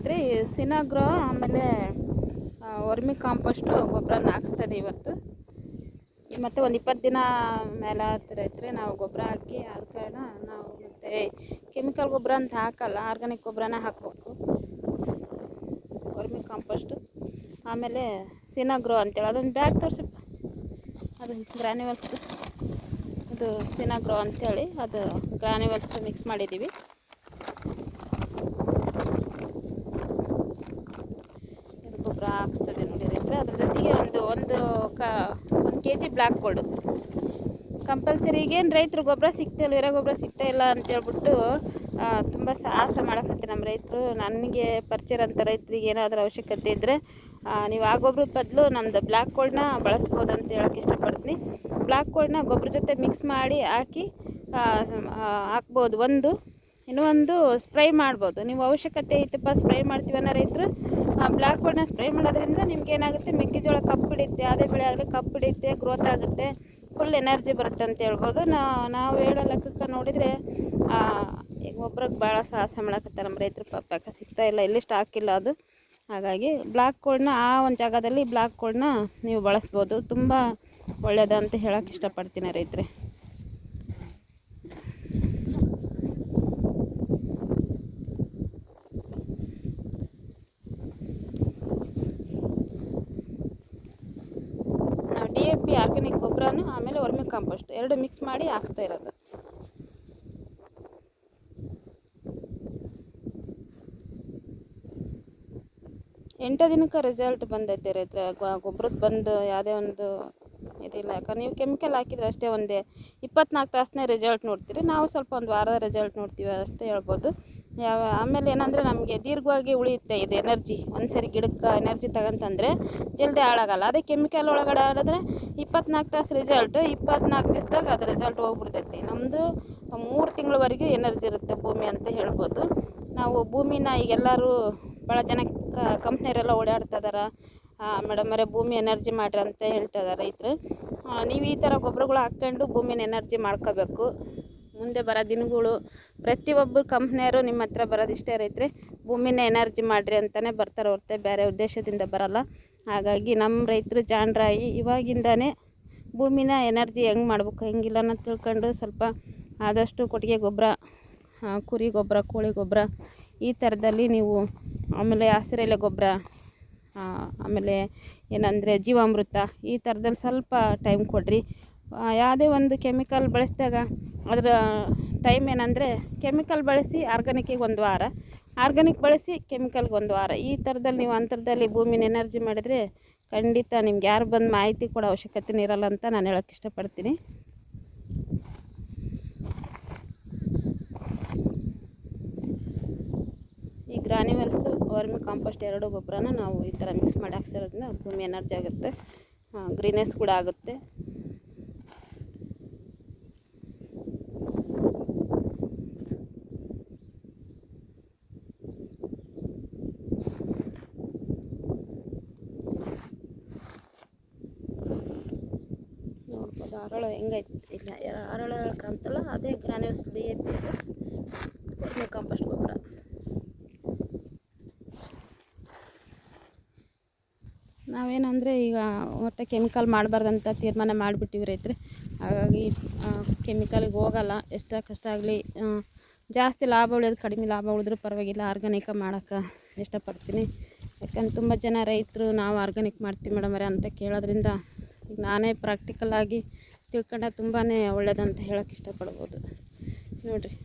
ರೈತರೆ. ಸಿನಾಗ್ರೋ ಆಮೇಲೆ vermi compost ಗೊಬ್ಬರನ ಹಾಕ್ಸ್ತದೆ ಇವತ್ತು. ಮತ್ತು ಒಂದು 20 ದಿನ ಮೇಲೆ ಆಯ್ತು ರೈತರೆ ನಾವು ಗೊಬ್ಬರ ಹಾಕಿ. ಆದ ಕಾರಣ ನಾವು ಮತ್ತು ಕೆಮಿಕಲ್ ಗೊಬ್ಬರ ಅಂತ ಹಾಕಲ್ಲ, ಆರ್ಗಾನಿಕ್ ಗೊಬ್ಬರನ ಹಾಕಬೇಕು. ವರ್ಮಿ ಕಾಂಪೋಸ್ಟು ಆಮೇಲೆ ಸಿನಾಗ್ರೋ ಅಂತೇಳಿ ಅದೊಂದು ಬ್ಯಾಗ್ ತೋರಿಸಪ್ಪ. ಅದು ಗ್ರಾನ್ಯುವಲ್ಸ್, ಅದು ಸಿನಾಗ್ರೋ ಅಂತೇಳಿ ಅದು ಗ್ರಾನ್ಯುವಲ್ಸ್ ಮಿಕ್ಸ್ ಮಾಡಿದ್ದೀವಿ. ಇದು ಗೊಬ್ಬರ ಹಾಕ್ಸ್ತದೆ ನೋಡಿ ರೈತರೆ. ಅದ್ರ ಜೊತೆಗೆ ಒಂದು kg ಬ್ಲ್ಯಾಕ್ ಗೋಲ್ಡು ಕಂಪಲ್ಸರಿ. ಈಗೇನು ರೈತರು ಗೊಬ್ಬರ ಸಿಗ್ತಾಯಿಲ್ಲ, ಬೇರೆ ಗೊಬ್ಬರ ಸಿಗ್ತಾಯಿಲ್ಲ ಅಂತೇಳ್ಬಿಟ್ಟು ತುಂಬ ಸಾಹಸ ಮಾಡಕತ್ತೆ ನಮ್ಮ ರೈತರು. ನನಗೆ ಪರಿಚಯ ಅಂತ ರೈತರಿಗೆ ಏನಾದರೂ ಅವಶ್ಯಕತೆ ಇದ್ದರೆ ನೀವು ಆ ಗೊಬ್ಬರದ ಬದಲು ನಮ್ಮದು ಬ್ಲ್ಯಾಕ್ ಗೋಲ್ಡ್ನ ಬಳಸ್ಬೋದು ಅಂತ ಹೇಳೋಕ್ಕೆ ಇಷ್ಟಪಡ್ತೀನಿ. ಬ್ಲ್ಯಾಕ್ ಗೋಲ್ಡ್ನ ಗೊಬ್ಬರ ಜೊತೆ ಮಿಕ್ಸ್ ಮಾಡಿ ಹಾಕಿ ಹಾಕ್ಬೋದು. ಇನ್ನೂ ಒಂದು ಸ್ಪ್ರೈ ಮಾಡ್ಬೋದು. ನೀವು ಅವಶ್ಯಕತೆ ಐತಪ್ಪ ಸ್ಪ್ರೈ ಮಾಡ್ತೀವನ್ನ ರೈತರು ಬ್ಲ್ಯಾಕ್ ಗೋಲ್ಡ್ನ ಸ್ಪ್ರೈ ಮಾಡೋದ್ರಿಂದ ನಿಮ್ಗೆ ಏನಾಗುತ್ತೆ, ಮೆಕ್ಕೆಜೋಳ ಕಪ್ಪು ಹಿಡಿಯುತ್ತೆ, ಯಾವುದೇ ಬೆಳೆ ಆಗಲಿ ಕಪ್ಪು ಹಿಡಿಯುತ್ತೆ, ಗ್ರೋತ್ ಆಗುತ್ತೆ, ಫುಲ್ ಎನರ್ಜಿ ಬರುತ್ತೆ ಅಂತ ಹೇಳ್ಬೋದು. ನಾವು ಹೇಳೋ ಲೆಕ್ಕಕ್ಕೆ ನೋಡಿದರೆ ಈಗ ಒಬ್ರಿಗೆ ಭಾಳ ಸಾಹಸ ಮಾಡಕತ್ತಾರೆ ನಮ್ಮ ರೈತರು. ಪಾಪ ಸಿಗ್ತಾಯಿಲ್ಲ, ಎಲ್ಲಿ ಸ್ಟಾಕ್ ಇಲ್ಲ ಅದು. ಹಾಗಾಗಿ ಬ್ಲ್ಯಾಕ್ ಗೋಲ್ಡ್ನ ಆ ಒಂದು ಜಾಗದಲ್ಲಿ ಬ್ಲ್ಯಾಕ್ ಗೋಲ್ಡ್ನ ನೀವು ಬಳಸ್ಬೋದು. ತುಂಬ ಒಳ್ಳೆಯದು ಅಂತ ಹೇಳೋಕ್ಕೆ ಇಷ್ಟಪಡ್ತೀನಿ ರೈತರೆ. ನಾವು DAP ಆರ್ಗ್ಯಾನಿಕ್ ಗೊಬ್ಬರನು ಆಮೇಲೆ ವರ್ಮಿ ಕಾಂಪೋಸ್ಟ್ ಎರಡು ಮಿಕ್ಸ್ ಮಾಡಿ ಹಾಕ್ತಾ ಇರೋದು. ಎಂಟು ದಿನಕ್ಕೆ ರಿಸಲ್ಟ್ ಬಂದೈತೆ ರೈತರೆ. ಗೊಬ್ಬರದ್ದು ಬಂದು ಯಾವುದೇ ಒಂದು ಇದಿಲ್ಲ. ಯಾಕಂದ್ರೆ ನೀವು ಕೆಮಿಕಲ್ ಹಾಕಿದರೆ ಅಷ್ಟೇ ಒಂದು 24 ತಾಸನೇ ರಿಸಲ್ಟ್ ನೋಡ್ತೀರಿ. ನಾವು ಸ್ವಲ್ಪ ಒಂದು ವಾರದ ರಿಸಲ್ಟ್ ನೋಡ್ತೀವಿ ಅಷ್ಟೇ ಹೇಳ್ಬೋದು. ಆಮೇಲೆ ಏನಂದರೆ ನಮಗೆ ದೀರ್ಘವಾಗಿ ಉಳಿಯುತ್ತೆ ಇದು ಎನರ್ಜಿ. ಒಂದು ಸರಿ ಗಿಡಕ್ಕೆ ಎನರ್ಜಿ ತಗೊಂತಂದರೆ ಜಲ್ದಿ ಹಾಳಾಗಲ್ಲ. ಅದೇ ಕೆಮಿಕಲ್ ಒಳಗಡೆ ಆಡಿದ್ರೆ 24 ತಾಸು ರಿಸಲ್ಟ್, 24 ದಿವಸದಾಗ ಅದು ರಿಸಲ್ಟ್ ಹೋಗ್ಬಿಡ್ತೈತಿ. ನಮ್ಮದು 3 ತಿಂಗಳವರೆಗೂ ಎನರ್ಜಿ ಇರುತ್ತೆ ಭೂಮಿ ಅಂತ ಹೇಳ್ಬೋದು. ನಾವು ಭೂಮಿನ ಈಗೆಲ್ಲರೂ ಭಾಳ ಜನ ಕಂಪ್ನಿಯವರೆಲ್ಲ ಓಡಾಡ್ತಾ ಇದಾರೆ. ಮೇಡಮರೇ ಭೂಮಿ ಎನರ್ಜಿ ಮಾಡಿರಿ ಅಂತ ಹೇಳ್ತಾ ಇದ್ದಾರೆ ರೈತರು. ನೀವು ಈ ಥರ ಗೊಬ್ಬರಗಳು ಹಾಕ್ಕೊಂಡು ಭೂಮಿನ ಎನರ್ಜಿ ಮಾಡ್ಕೋಬೇಕು. ಮುಂದೆ ಬರೋ ದಿನಗಳು ಪ್ರತಿಯೊಬ್ಬರು ಕಂಪ್ನಿಯವರು ನಿಮ್ಮ ಹತ್ರ ಬರೋದಿಷ್ಟೇ ರೈತರೆ, ಭೂಮಿನ ಎನರ್ಜಿ ಮಾಡಿರಿ ಅಂತಲೇ ಬರ್ತಾರೆ ಹೊರತು ಬೇರೆ ಉದ್ದೇಶದಿಂದ ಬರೋಲ್ಲ. ಹಾಗಾಗಿ ನಮ್ಮ ರೈತರು ಜಾಣರಾಗಿ ಇವಾಗಿಂದನೇ ಭೂಮಿನ ಎನರ್ಜಿ ಹೆಂಗೆ ಮಾಡ್ಬೇಕು ಹೆಂಗಿಲ್ಲ ಅನ್ನೋದು ತಿಳ್ಕೊಂಡು ಸ್ವಲ್ಪ ಆದಷ್ಟು ಕೊಟ್ಟಿಗೆ ಗೊಬ್ಬರ, ಕುರಿ ಗೊಬ್ಬರ, ಕೋಳಿ ಗೊಬ್ಬರ ಈ ಥರದಲ್ಲಿ ನೀವು, ಆಮೇಲೆ ಹಸಿರೆಲೆ ಗೊಬ್ಬರ, ಆಮೇಲೆ ಏನಂದರೆ ಜೀವಾಮೃತ ಈ ಥರದಲ್ಲಿ ಸ್ವಲ್ಪ ಟೈಮ್ ಕೊಡಿರಿ. ಯಾವುದೇ ಒಂದು ಕೆಮಿಕಲ್ ಬಳಸಿದಾಗ ಅದರ ಟೈಮ್ ಏನಂದರೆ ಕೆಮಿಕಲ್ ಬಳಸಿ ಆರ್ಗಾನಿಕ್ಕಿಗೆ 1 ವಾರ, ಆರ್ಗಾನಿಕ್ ಬಳಸಿ ಕೆಮಿಕಲ್ಗೆ 1 ವಾರ, ಈ ಥರದಲ್ಲಿ ನೀವು ಅಂತರದಲ್ಲಿ ಭೂಮಿನ ಎನರ್ಜಿ ಮಾಡಿದರೆ ಖಂಡಿತ ನಿಮ್ಗೆ ಯಾರು ಬಂದು ಮಾಹಿತಿ ಕೊಡೋ ಅವಶ್ಯಕತೆನೇ ಇರಲ್ಲ ಅಂತ ನಾನು ಹೇಳೋಕ್ಕೆ ಇಷ್ಟಪಡ್ತೀನಿ. ಈ ಗ್ರಾನ್ಯುವಲ್ಸು ವರ್ಮಿ ಕಾಂಪೋಸ್ಟ್ ಎರಡು ಗೊಬ್ಬರನ ನಾವು ಈ ಥರ ಮಿಕ್ಸ್ ಮಾಡಿ ಹಾಕ್ಸಿರೋದ್ರಿಂದ ಭೂಮಿ ಎನರ್ಜಿ ಆಗುತ್ತೆ, ಗ್ರೀನೆಸ್ ಕೂಡ ಆಗುತ್ತೆ. ನೋಡ್ಬೋದು ಅರಳು ಹೆಂಗೈತೆ. ಇಲ್ಲ ಅರಳು ಕಾಣ್ತಲ್ಲ, ಅದೇ ಗ್ರಾನ್ಯುವಲ್ಸ್ DAP ವರ್ಮಿ ಕಾಂಪೋಸ್ಟ್ ಗೊಬ್ಬರ. ನಾವೇನಂದರೆ ಈಗ ಒಟ್ಟು ಕೆಮಿಕಲ್ ಮಾಡಬಾರ್ದಂತ ತೀರ್ಮಾನ ಮಾಡಿಬಿಟ್ಟಿವಿ ರೈತರೆ. ಹಾಗಾಗಿ ಕೆಮಿಕಲಿಗೆ ಹೋಗಲ್ಲ. ಎಷ್ಟೇ ಕಷ್ಟ ಆಗಲಿ, ಜಾಸ್ತಿ ಲಾಭ ಉಳಿಯೋದು ಕಡಿಮೆ ಲಾಭ ಉಳಿದ್ರೂ ಪರವಾಗಿಲ್ಲ ಆರ್ಗಾನಿಕ ಮಾಡೋಕ್ಕೆ ಇಷ್ಟಪಡ್ತೀನಿ. ಯಾಕಂದ್ರೆ ತುಂಬ ಜನ ರೈತರು ನಾವು ಆರ್ಗಾನಿಕ್ ಮಾಡ್ತೀವಿ ಮೇಡಮರೇ ಅಂತ ಕೇಳೋದ್ರಿಂದ ಈಗ ನಾನೇ ಪ್ರಾಕ್ಟಿಕಲಾಗಿ ತಿಳ್ಕೊಂಡೆ ತುಂಬಾ ಒಳ್ಳೆಯದಂತ ಹೇಳೋಕ್ಕೆ ಇಷ್ಟಪಡ್ಬೋದು ನೋಡಿರಿ.